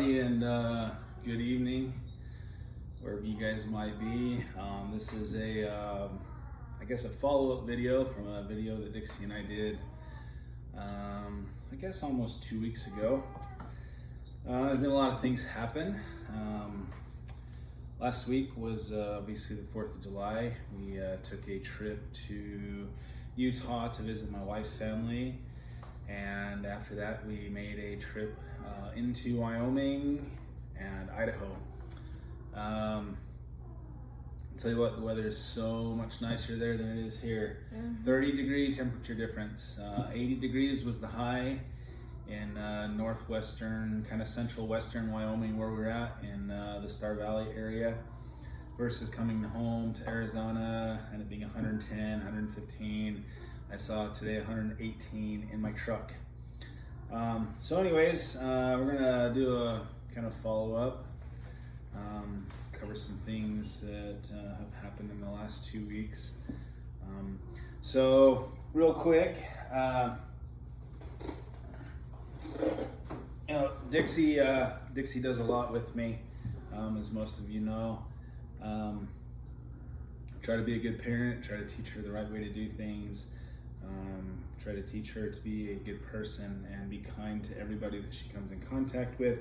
howdy, and good evening, wherever you guys might be. This is I guess a follow-up video from a video that Dixie and I did, I guess almost 2 weeks ago. There's been a lot of things happen. Last week was obviously the 4th of July. We took a trip to Utah to visit my wife's family. And after that, we made a trip into Wyoming and Idaho. I'll tell you what, the weather is so much nicer there than it is here. 30-degree temperature difference. 80 degrees was the high in northwestern, kind of central western Wyoming, where we're at in the Star Valley area, versus coming home to Arizona and it being 110, 115. I saw today 118 in my truck. So anyways, we're gonna do a kind of follow-up, cover some things that have happened in the last 2 weeks. So real quick, you know, Dixie does a lot with me, as most of you know. Try to be a good parent, try to teach her the right way to do things. Try to teach her to be a good person and be kind to everybody that she comes in contact with.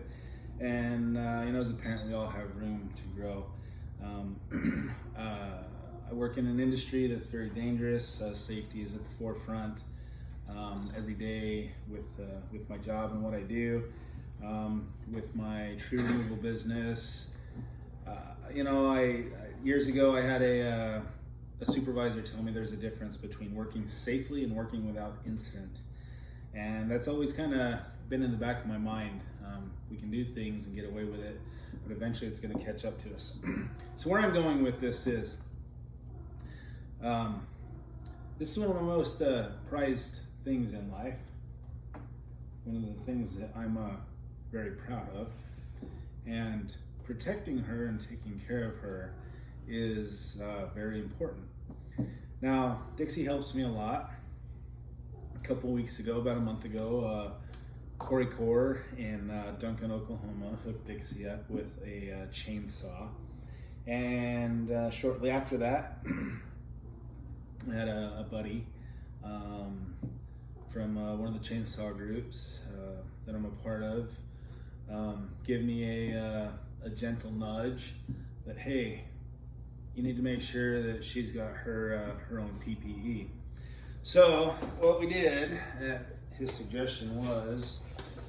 And you know, as a parent, we all have room to grow. I work in an industry that's very dangerous. Safety is at the forefront every day with my job and what I do. With my tree removal business, you know, years ago I had a supervisor tell me there's a difference between working safely and working without incident. And that's always kind of been in the back of my mind. We can do things and get away with it, but eventually it's going to catch up to us. So where I'm going with this is, this is one of my most prized things in life. One of the things that I'm very proud of. And protecting her and taking care of her is very important. Now, Dixie helps me a lot. A couple weeks ago, about a month ago, Corey Core in Duncan, Oklahoma hooked Dixie up with a chainsaw. And shortly after that, I had a buddy from one of the chainsaw groups that I'm a part of give me a gentle nudge that, hey, you need to make sure that she's got her own PPE. So what we did at his suggestion was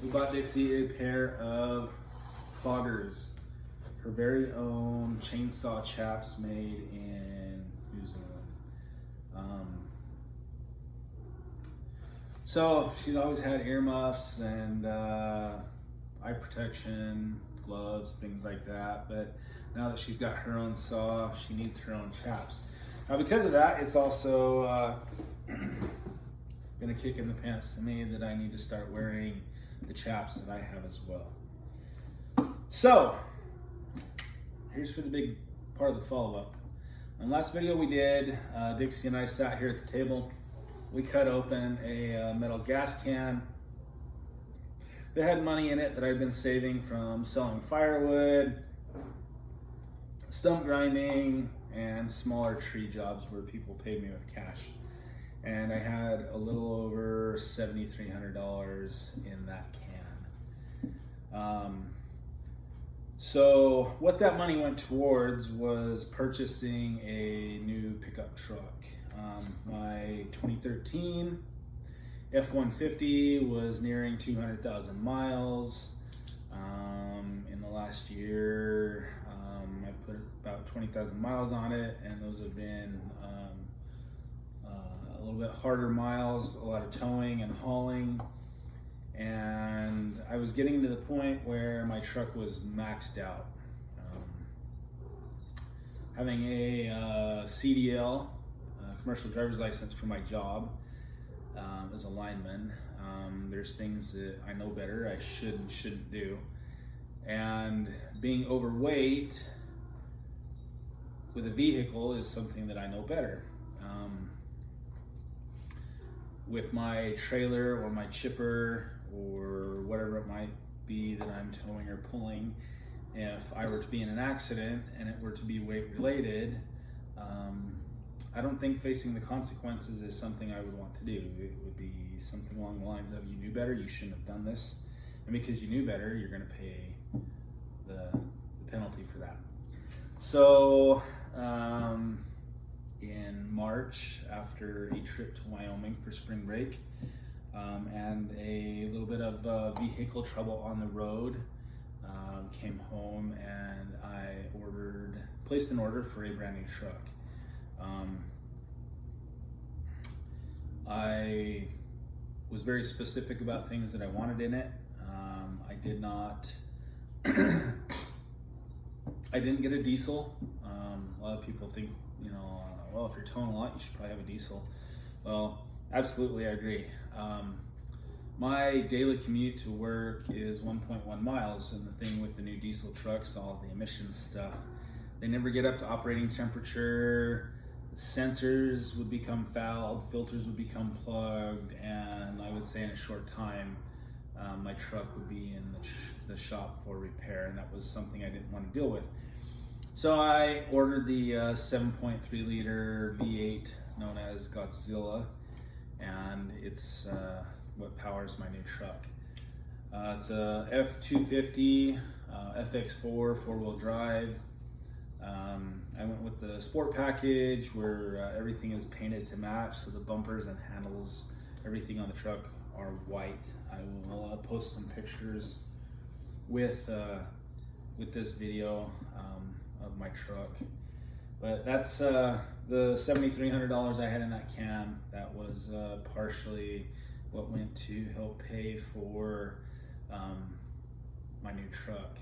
we bought Dixie a pair of foggers, her very own chainsaw chaps made in New Zealand. So she's always had earmuffs and eye protection, gloves, things like that, but now that she's got her own saw, she needs her own chaps. Now because of that, it's also been a kick in the pants to me that I need to start wearing the chaps that I have as well. So here's for the big part of the follow-up. In the last video we did, Dixie and I sat here at the table. We cut open a metal gas can that had money in it that I'd been saving from selling firewood, stump grinding, and smaller tree jobs where people paid me with cash. And I had a little over $7,300 in that can. So what that money went towards was purchasing a new pickup truck. My 2013 F-150 was nearing 200,000 miles. In the last year, I've put about 20,000 miles on it, and those have been a little bit harder miles, a lot of towing and hauling. And I was getting to the point where my truck was maxed out. Having a CDL, commercial driver's license for my job as a lineman, there's things that I know better, I should and shouldn't do. And being overweight with a vehicle is something that I know better. With my trailer or my chipper or whatever it might be that I'm towing or pulling. If I were to be in an accident and it were to be weight related, I don't think facing the consequences is something I would want to do. It would be something along the lines of, you knew better, you shouldn't have done this. And because you knew better, you're going to pay the penalty for that. So in March, after a trip to Wyoming for spring break and a little bit of vehicle trouble on the road, came home and I placed an order for a brand new truck. I was very specific about things that I wanted in it. I did not, I didn't get a diesel. A lot of people think, well, if you're towing a lot, you should probably have a diesel. Well, absolutely, I agree. My daily commute to work is 1.1 miles, and the thing with the new diesel trucks, all the emissions stuff, they never get up to operating temperature. Sensors would become fouled, filters would become plugged, and I would say in a short time, my truck would be in the shop for repair, and that was something I didn't want to deal with. So I ordered the 7.3 liter V8 known as Godzilla, and it's what powers my new truck. It's a F250 FX4 four-wheel drive. I went with the sport package where everything is painted to match, so the bumpers and handles, everything on the truck are white. I will post some pictures with this video of my truck. But that's the $7,300 I had in that can. That was partially what went to help pay for my new truck.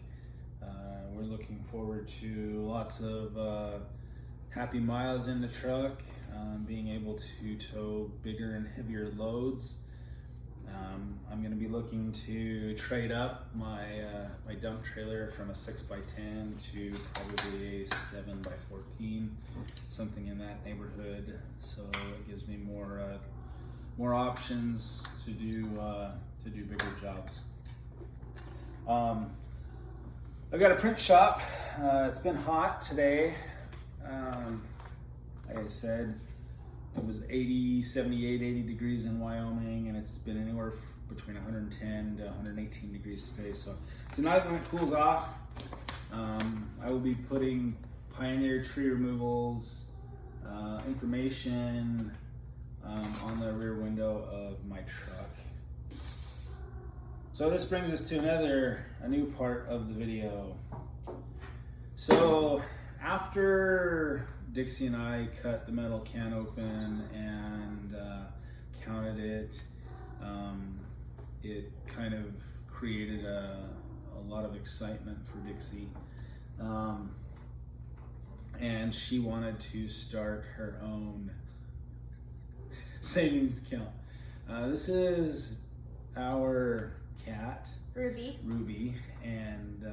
We're looking forward to lots of happy miles in the truck, being able to tow bigger and heavier loads. I'm going to be looking to trade up my dump trailer from a 6x10 to probably a 7x14, something in that neighborhood. So it gives me more options to do bigger jobs. I've got a print shop. It's been hot today. Like I said, it was 78, 80 degrees in Wyoming, and it's been anywhere between 110 to 118 degrees today. So tonight when it cools off, I will be putting Pioneer tree removals, information on the rear window of my truck. So this brings us to a new part of the video. So after Dixie and I cut the metal can open and counted it, it kind of created a lot of excitement for Dixie. And she wanted to start her own savings account. This is our cat, Ruby, and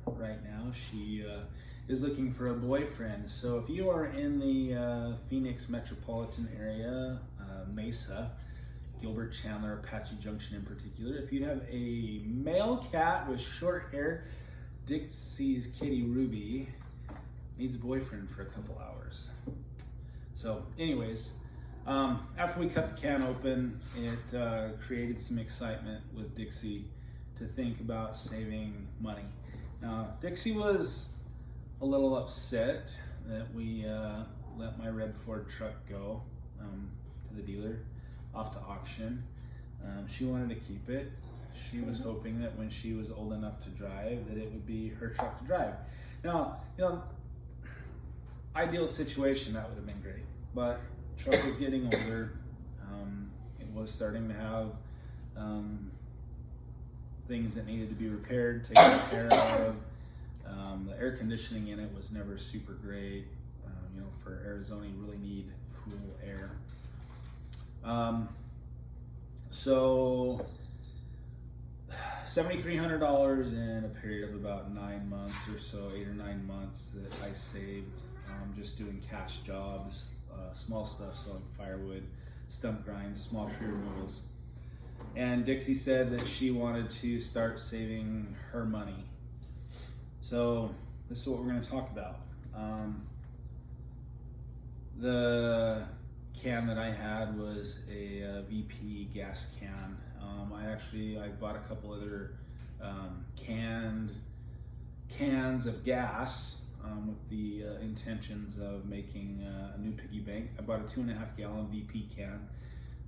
right now she is looking for a boyfriend. So if you are in the Phoenix metropolitan area, Mesa, Gilbert, Chandler, Apache Junction in particular, if you have a male cat with short hair, Dixie's kitty Ruby needs a boyfriend for a couple hours. So anyways, after we cut the can open, it created some excitement with Dixie to think about saving money. Now, Dixie was a little upset that we let my red Ford truck go to the dealer, off to auction. She wanted to keep it. She was hoping that when she was old enough to drive, that it would be her truck to drive. Now, ideal situation, that would have been great, but truck was getting older. It was starting to have things that needed to be repaired, taken care of. The air conditioning in it was never super great. For Arizona, you really need cool air. So $7,300 in a period of about 9 months or so, 8 or 9 months that I saved just doing cash jobs, small stuff, selling firewood, stump grinds, small tree removals. And Dixie said that she wanted to start saving her money. So this is what we're going to talk about. The can that I had was a VP gas can. I bought a couple other cans of gas with the intentions of making a new piggy bank. I bought a 2.5 gallon VP can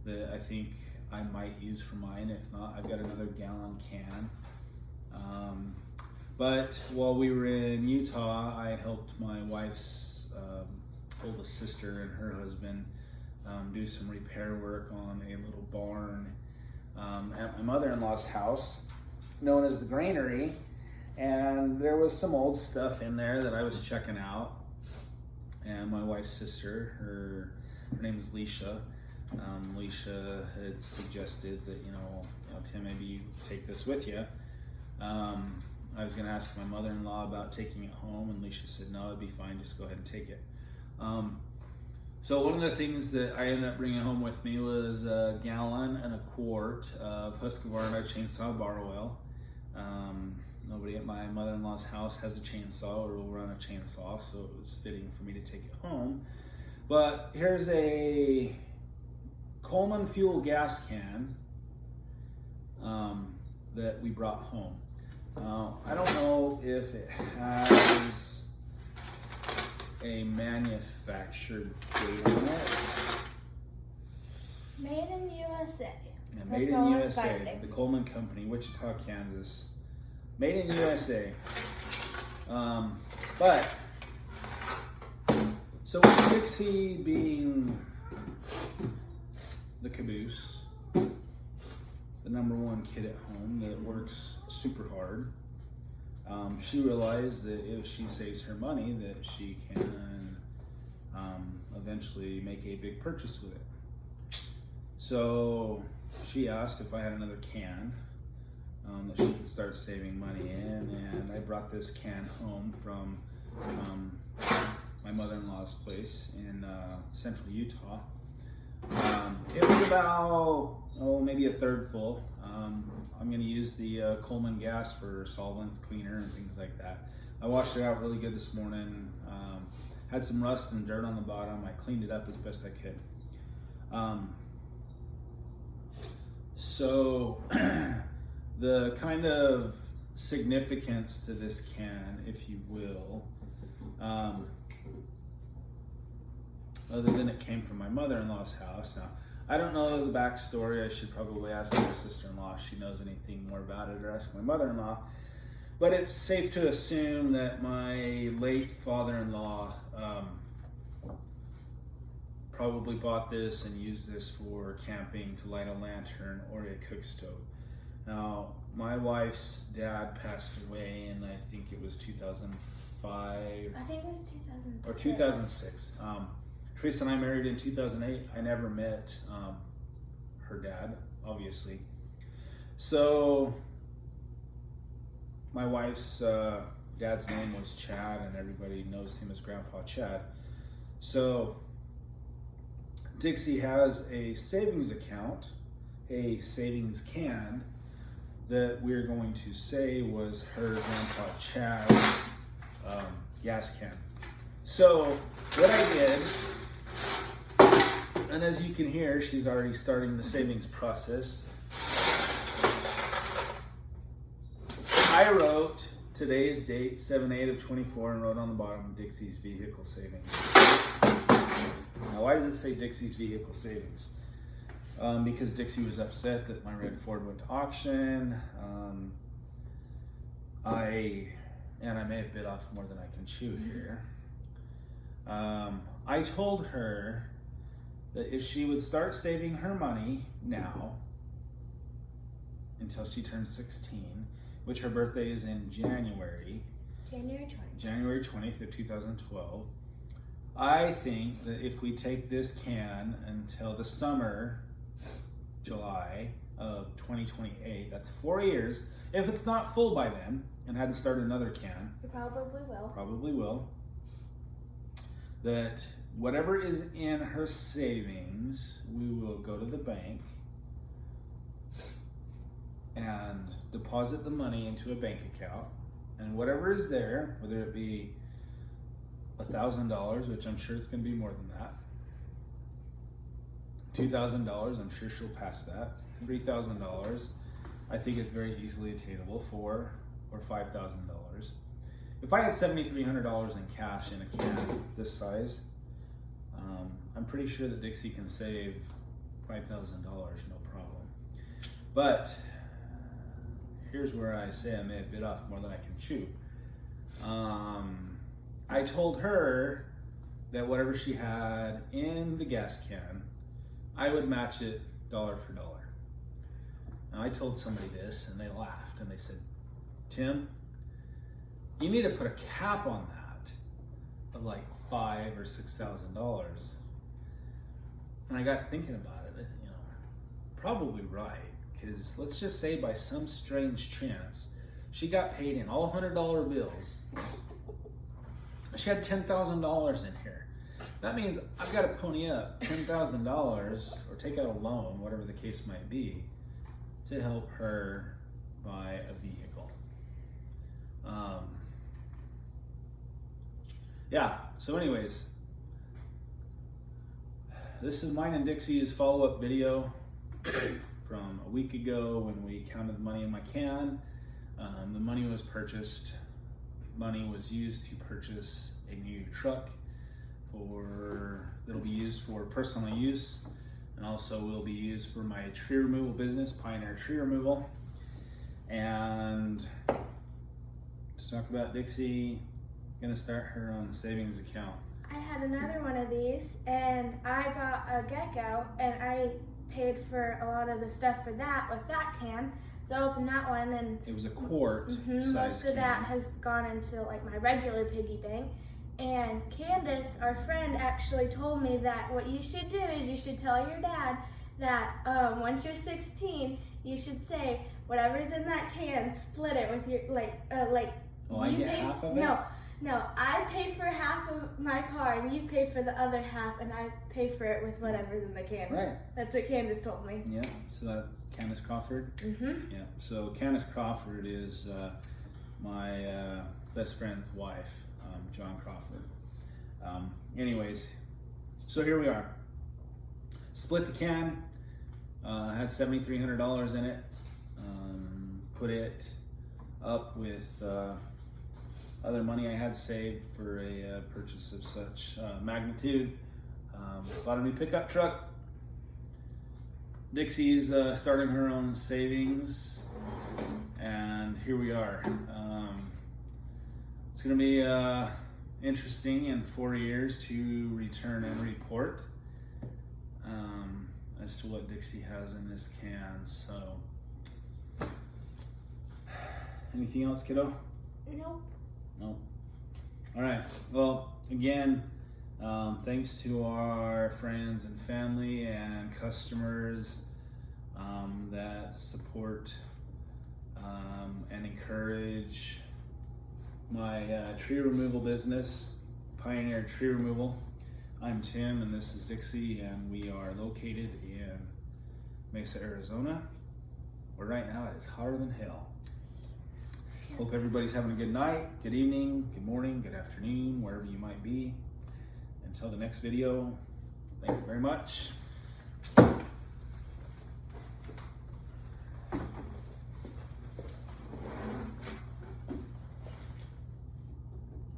that I think I might use for mine. If not, I've got another gallon can. But while we were in Utah, I helped my wife's oldest sister and her husband do some repair work on a little barn at my mother-in-law's house, known as the granary. And there was some old stuff in there that I was checking out. And my wife's sister, her name is Leisha. Leisha had suggested that, Tim, maybe you take this with you. I was going to ask my mother-in-law about taking it home, and Leisha said, no, it'd be fine, just go ahead and take it. So one of the things that I ended up bringing home with me was a gallon and a quart of Husqvarna chainsaw bar oil. Nobody at my mother-in-law's house has a chainsaw or will run a chainsaw, so it was fitting for me to take it home. But here's a Coleman fuel gas can that we brought home. I don't know if it has a manufactured date on it. Made in USA. Yeah, made in USA. The Coleman Company, Wichita, Kansas. Made in USA. But so with Dixie being the caboose, the number one kid at home that works super hard, she realized that if she saves her money, that she can eventually make a big purchase with it. So she asked if I had another can that she could start saving money in, and I brought this can home from my mother-in-law's place in central Utah. It was about, maybe a third full. I'm going to use the Coleman gas for solvent cleaner and things like that. I washed it out really good this morning. Had some rust and dirt on the bottom. I cleaned it up as best I could. So the kind of significance to this can, if you will, other than it came from my mother-in-law's house. Now, I don't know the backstory. I should probably ask my sister-in-law if she knows anything more about it, or ask my mother-in-law. But it's safe to assume that my late father-in-law probably bought this and used this for camping, to light a lantern or a cook stove. Now, my wife's dad passed away in, I think it was 2005. I think it was 2006. Or 2006. Teresa and I married in 2008. I never met her dad, obviously. So my wife's dad's name was Chad, and everybody knows him as Grandpa Chad. So Dixie has a savings account, a savings can, that we're going to say was her Grandpa Chad's gas can. So what I did, and as you can hear, she's already starting the savings process. I wrote today's date, 7/8 of 24, and wrote on the bottom Dixie's vehicle savings. Now, why does it say Dixie's vehicle savings? Because Dixie was upset that my red Ford went to auction. I may have bit off more than I can chew here. I told her that if she would start saving her money now until she turns 16, which her birthday is in January 20th of 2012, I think that if we take this can until the summer, July of 2028, that's 4 years. If it's not full by then and had to start another can, it probably will. That whatever is in her savings, we will go to the bank and deposit the money into a bank account, and whatever is there, whether it be $1,000, which I'm sure it's going to be more than that, $2,000, I'm sure she'll pass that, $3,000, I think it's very easily attainable, $4,000 or $5,000. If I had $7,300 in cash in a can this size, I'm pretty sure that Dixie can save $5,000, no problem. But here's where I say I may have bit off more than I can chew. I told her that whatever she had in the gas can, I would match it dollar for dollar. Now I told somebody this and they laughed and they said, Tim, you need to put a cap on that of like $5,000 or $6,000. And I got thinking about it, you know, probably right, because let's just say by some strange chance, she got paid in all $100 bills. She had $10,000 in here. That means I've got to pony up $10,000 or take out a loan, whatever the case might be, to help her buy a vehicle. Yeah, so anyways, this is mine and Dixie's follow-up video from a week ago when we counted the money in my can. The money was purchased. Money was used to purchase a new truck that'll be used for personal use, and also will be used for my tree removal business, Pioneer Tree Removal. And to talk about Dixie, gonna start her own savings account. I had another one of these, and I got a gecko, and I paid for a lot of the stuff for that with that can. So I opened that one, and it was a quart size most of that can. has gone into like my regular piggy bank. And Candace, our friend, actually told me that what you should do is you should tell your dad that once you're 16, you should say whatever's in that can, split it with your Oh, I get half of it? No, I pay for half of my car and you pay for the other half, and I pay for it with whatever's in the can. Right. That's what Candace told me. Yeah, so that's Candace Crawford. Mm-hmm. Yeah, so Candace Crawford is my best friend's wife, John Crawford. Anyways, so here we are. Split the can, had $7,300 in it, put it up with other money I had saved for a purchase of such magnitude. Bought a new pickup truck. Dixie's starting her own savings, and here we are. It's going to be interesting in 4 years to return and report as to what Dixie has in this can. So, anything else, kiddo? Nope. Nope. All right. Well, again, thanks to our friends and family and customers that support and encourage my tree removal business, Pioneer Tree Removal. I'm Tim and this is Dixie, and we are located in Mesa, Arizona, where right now it is hotter than hell. Hope everybody's having a good night, good evening, good morning, good afternoon, wherever you might be. Until the next video, thank you very much.